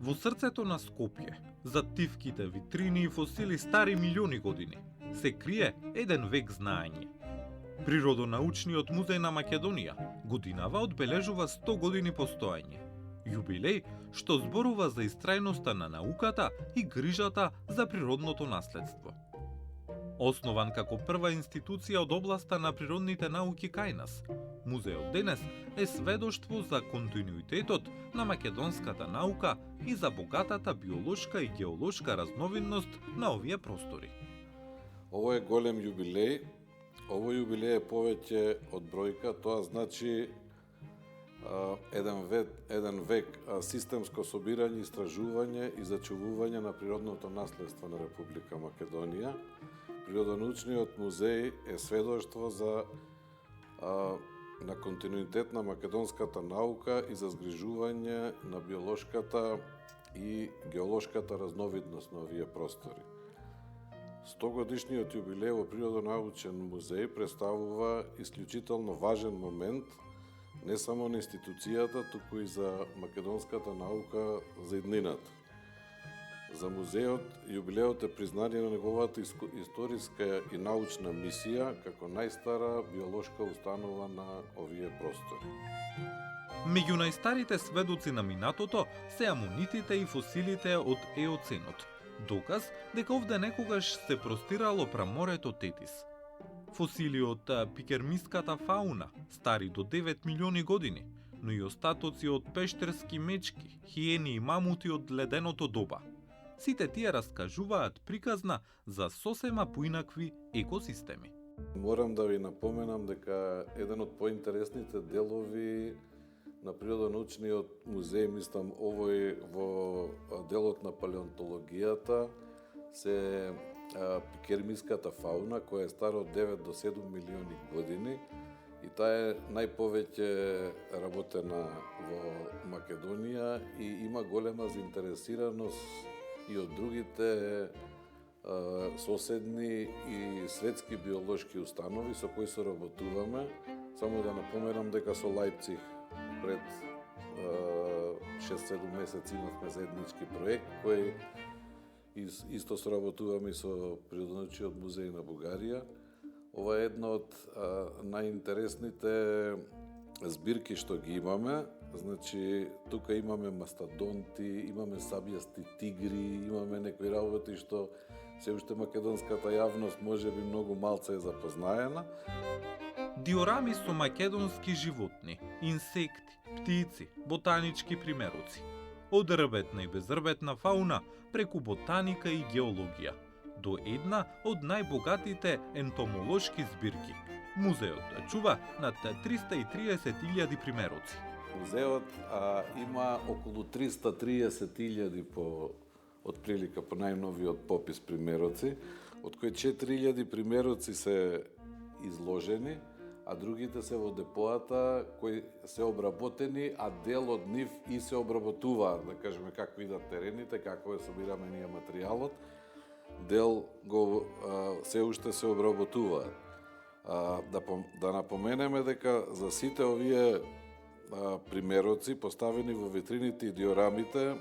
Во срцето на Скопје, зад тивките витрини и фосили стари милиони години, се крие еден век знаење. Природонаучниот музеј на Македонија годинава одбележува 100 години постоење. Јубилеј што зборува за истрајноста на науката и грижата за природното наследство. Основан како прва институција од областа на природните науки кај нас, музеот денес е сведоштво за континуитетот на македонската наука и за богатата биолошка и геолошка разновидност на овие простори. Ово е голем јубилеј. Ово јубилеј е повеќе од бројка, тоа значи еден век системско собирање, истражување и зачувување на природното наследство на Република Македонија. Природонаучниот музеј е сведоштво на континуитет на македонската наука и за згрижување на биолошката и геолошката разновидност на овие простори. 100 годишниот јубилеј во Природонаучен музеј представува исклучително важен момент не само на институцијата, туку и за македонската наука за иднината. За музеот, јубилеот е признание на неговата историска и научна мисија како најстара биолошка установа на овие простори. Меѓу најстарите сведоци на минатото се амонитите и фосилите од Еоценот, доказ дека овде некогаш се простирало праморето Тетис. Фосили од пикермиската фауна, стари до 9 милиони години, но и остатоци од пештерски мечки, хиени и мамути од леденото доба. Сите тие раскажуваат приказна за сосема поинакви екосистеми. Морам да ви напоменам дека еден од поинтересните делови на Природонаучниот музеј, мислам овој во делот на палеонтологијата, се пикермиската фауна, која е стара од 9 до 7 милиони години и таа е најповеќе работена во Македонија и има голема заинтересираност и од другите соседни и светски биолошки установи со кои соработуваме. Само да напоменам дека со Лајпциг пред 6-7 месеци имавме заеднички проект кој исто соработуваме и со Природонаучниот музеј на Бугарија. Ова е една од најинтересните збирки што ги имаме. Значи, тука имаме мастодонти, имаме сабијасти тигри, имаме некои работи што се уште македонската јавност може би многу малце е запознаена. Диорами со македонски животни, инсекти, птици, ботанички примероци. Од рбетна и безрбетна фауна преку ботаника и геологија, до една од најбогатите ентомолошки збирки. Музеот чува над 330.000 примероци. Музеот има околу 330.000 по отприлика по најновиот попис примероци, од кои 4.000 примероци се изложени, а другите се во депоата кои се обработени, а дел од нив и се обработуваат, да кажеме како идат терените, како собираме ние материјалот, дел се уште се обработуваат. Да напоменеме дека за сите овие примероци поставени во витрините и диорамите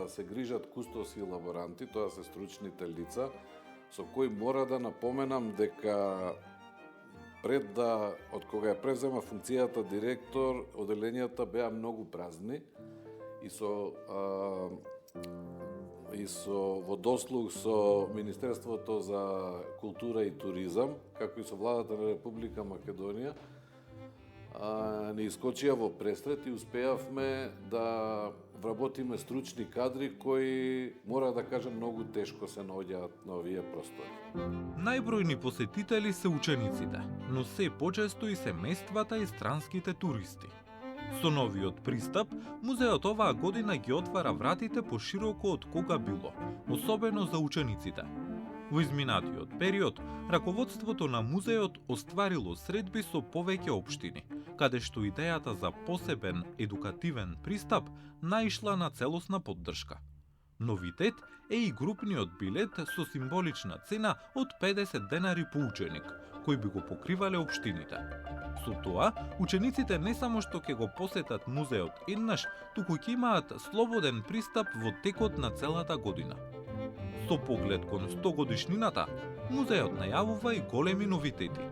се грижат кустоси и лаборанти, тоа се стручните лица, со кои мора да напоменам дека од кога ја превзема функцијата директор, оделенијата беа многу празни и во дослуг со Министерството за култура и туризам, како и со владата на Република Македонија, не искочија во пресрет и успеавме да вработиме стручни кадри кои, мора да кажам, многу тешко се наоѓаат на овие простори. Најбројни посетители се учениците, но се почесто и семејствата и странските туристи. Со новиот пристап, музеот оваа година ги отвара вратите пошироко од кога било, особено за учениците. Во изминатиот период, раководството на музеот остварило средби со повеќе општини, каде што идејата за посебен едукативен пристап наишла на целосна поддршка. Новитет е и групниот билет со символична цена од 50 денари по ученик, кои би го покривале општините. Со тоа, учениците не само што ќе го посетат музеот еднаш, туку ќе имаат слободен пристап во текот на целата година. Со поглед кон 100 годишнината, музеот најавува и големи новитети.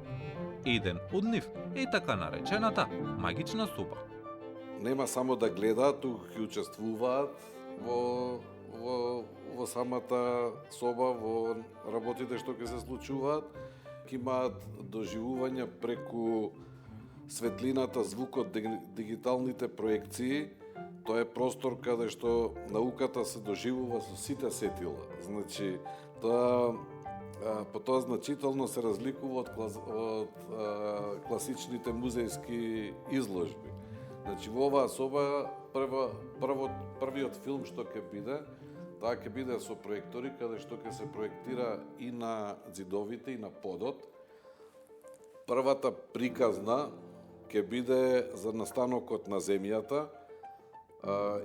Еден од нив е така наречената магична соба. Нема само да гледаат, туку ќе учествуваат во самата соба, во работите што ќе се случуваат. Ќе имаат доживувања преку светлината, звукот, дигиталните проекции. Тоа е простор каде што науката се доживува со сите сетила. Значи, тоа по тоа значително се разликува од класичните музејски изложби. Значи, во оваа соба првиот филм што ќе биде, таа ќе биде со проектори, каде што ќе се проектира и на ѕидовите и на подот. Првата приказна ќе биде за настанокот на земјата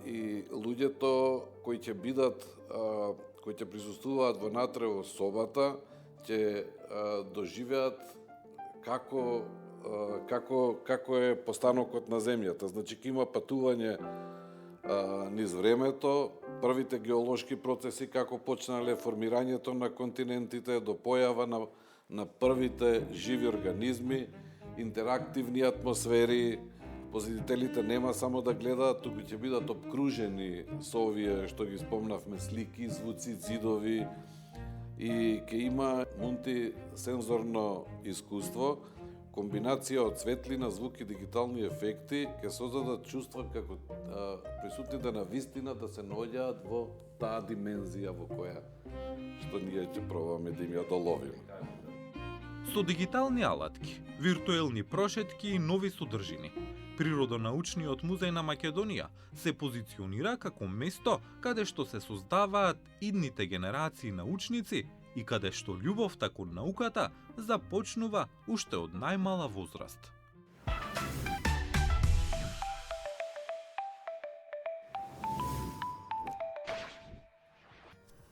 и луѓето кои ќе бидат, кои ќе присуствуваат внатре во собата, ќе доживеат како е постанокот на земјата. Значи, ќе има патување низ времето, првите геолошки процеси, како почнале формирањето на континентите, до појава на првите живи организми, интерактивни атмосфери. Посетителите нема само да гледаат, туку ќе бидат обкружени со овие што ги спомнавме слики, звуци, зидови и ќе има мултисензорно искуство, комбинација од светлина, звук и дигитални ефекти ќе создадат чувства како присутните на вистина да се наоѓаат во таа димензија во која што ние ќе пробаме да им ја доловиме. Со дигитални алатки, виртуелни прошетки и нови содржини, Природонаучниот музеј на Македонија се позиционира како место каде што се создаваат идните генерации научници и каде што љубовта кон науката започнува уште од најмала возраст.